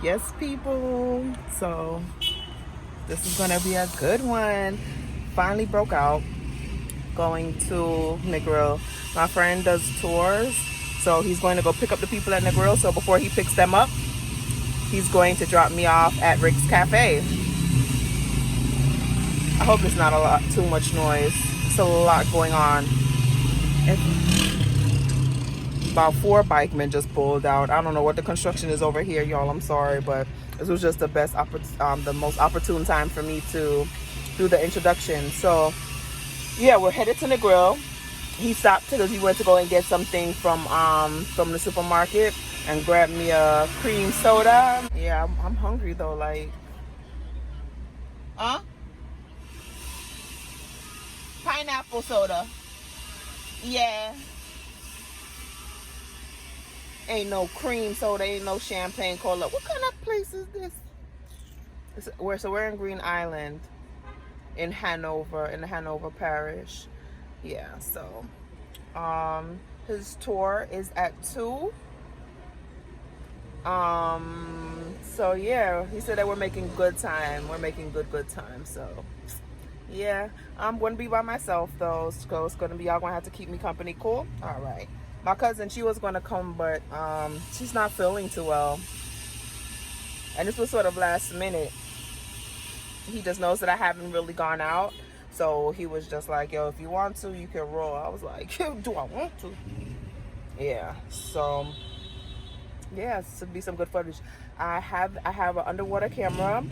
Yes, people. So this is gonna be a good one. Finally broke out going to Negril. My friend does tours, so he's going to go pick up the people at Negril. So before he picks them up, he's going to drop me off at Rick's Cafe. I hope it's not too much noise. It's a lot going on. About 4 bikemen just pulled out. I don't know what the construction is over here, y'all. I'm sorry, but this was just the most opportune time for me to do the introduction. So yeah, we're headed to Negril. He stopped because he went to go and get something from the supermarket and grabbed me a cream soda. Yeah, I'm hungry though. Like, pineapple soda. Yeah. Ain't no cream soda, ain't no champagne cola. What kind of place is this? We're in Green Island, in Hanover, in the Hanover parish. Yeah, so his tour is at 2. So yeah, he said that we're making good time. We're making good time. So yeah, I'm gonna be by myself though. So it's gonna be, y'all gonna have to keep me company. Cool. All right. My cousin, she was gonna come, but she's not feeling too well, and this was sort of last minute. He just knows that I haven't really gone out, so he was just like, yo, if you want to, you can roll. I was like, yo, do I want to? Yeah. So yeah, this would be some good footage. I have an underwater camera.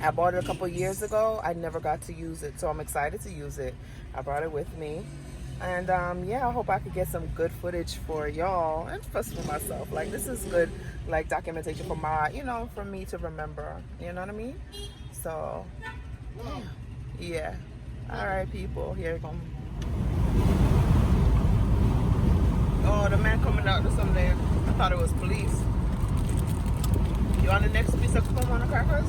I bought it a couple years ago. I never got to use it, so I'm excited to use it. I brought it with me. And yeah, I hope I could get some good footage for y'all and just for myself. Like, this is good, like, documentation for my, for me to remember. You know what I mean? So yeah. All right, people, here you go. Oh, the man coming out to something. I thought it was police. You on the next piece of Pomona crackers?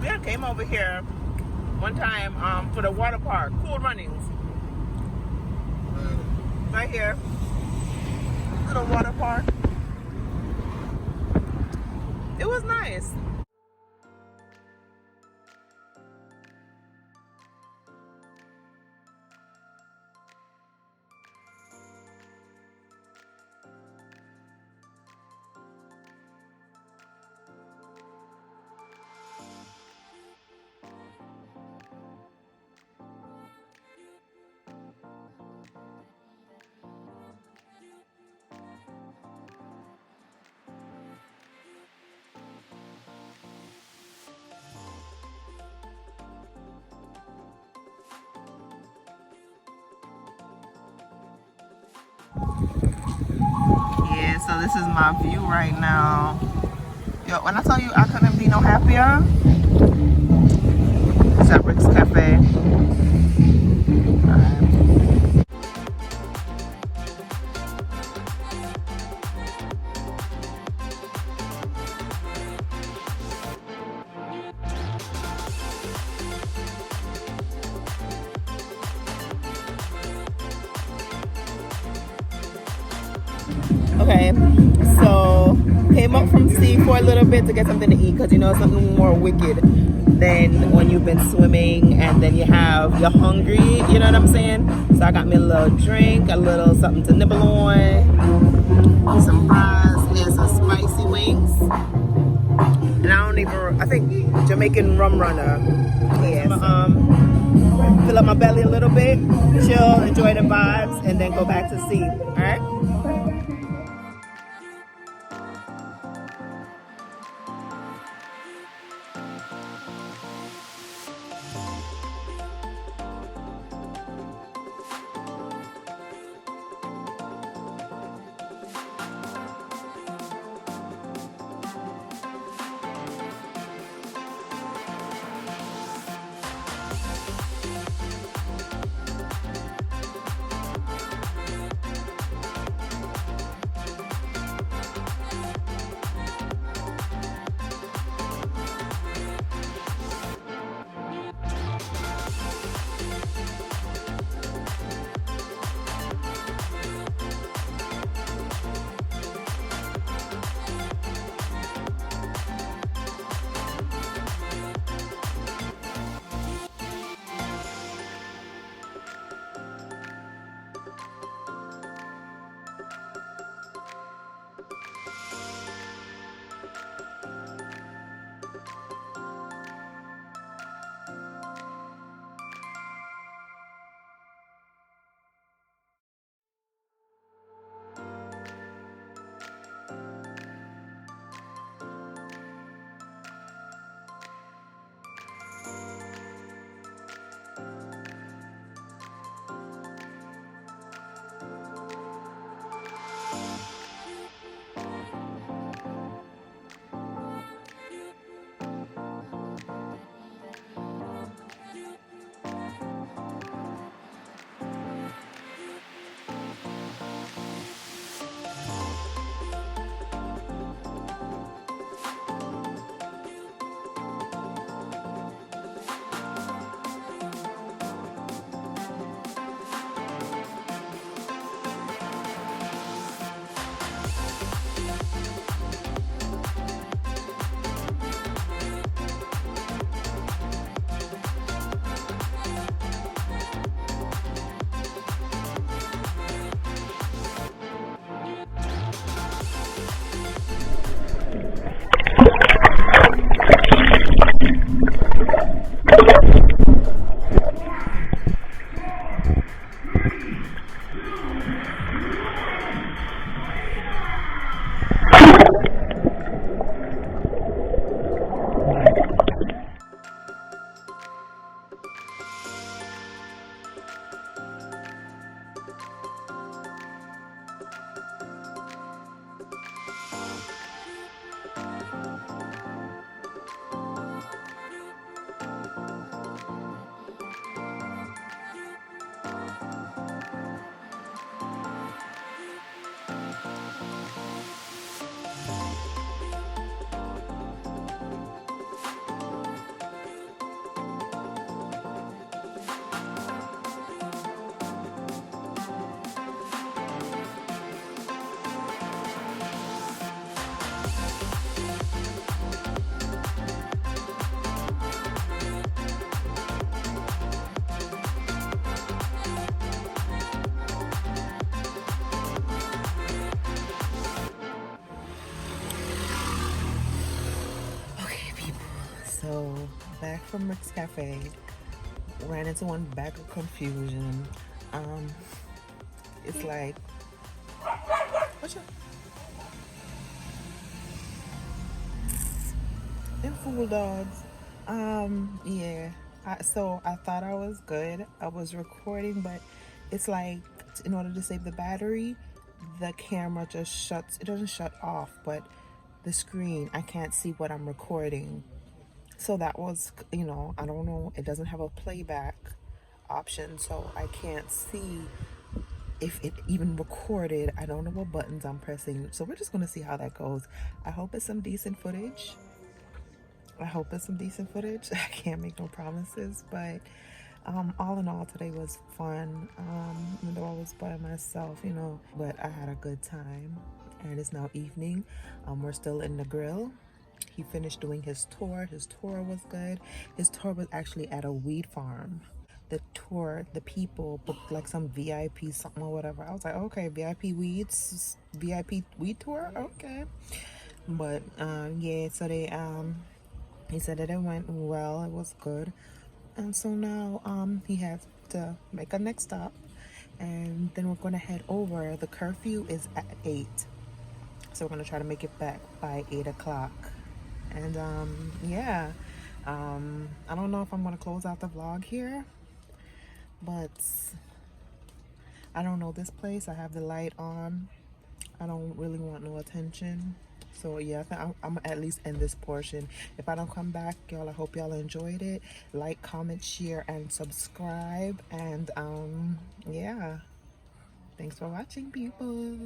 Yeah, I came over here one time for the water park, Cool Runnings. Right here. Little water park. It was nice. Yeah, so this is my view right now. Yo, when I tell you I couldn't be no happier, it's at Rick's Cafe. Okay, so came up from sea for a little bit to get something to eat, because it's something more wicked than when you've been swimming and then you're hungry, you know what I'm saying? So I got me a little drink, a little something to nibble on, some fries and some spicy wings, and I think Jamaican rum runner. Yeah, so, fill up my belly a little bit, chill, enjoy the vibes, and then go back to sea. All right. So back from Rick's Cafe, ran into one bag of confusion. It's like, what's your them fool dogs? Yeah. So I thought I was good. I was recording, but it's like in order to save the battery, the camera just shuts. It doesn't shut off, but the screen, I can't see what I'm recording. So that was, you know, I don't know. It doesn't have a playback option, so I can't see if it even recorded. I don't know what buttons I'm pressing. So we're just gonna see how that goes. I hope it's some decent footage. I hope it's some decent footage. I can't make no promises, but all in all, today was fun. Even though I was by myself, you know, but I had a good time. And it's now evening. We're still in Negril. He finished doing his tour. His tour was good. His tour was actually at a weed farm. The tour, the people booked like some VIP something or whatever. I was like, okay, VIP weeds, VIP weed tour, okay. But yeah, so they he said that it went well. It was good. And so now he has to make a next stop, and then we're going to head over. The curfew is at 8, so we're going to try to make it back by 8 o'clock. And yeah, I don't know if I'm going to close out the vlog here, but I don't know this place. I have the light on. I don't really want no attention. So yeah, I'm at least end this portion. If I don't come back, y'all, I hope y'all enjoyed it. Like, comment, share, and subscribe. And yeah, thanks for watching, people.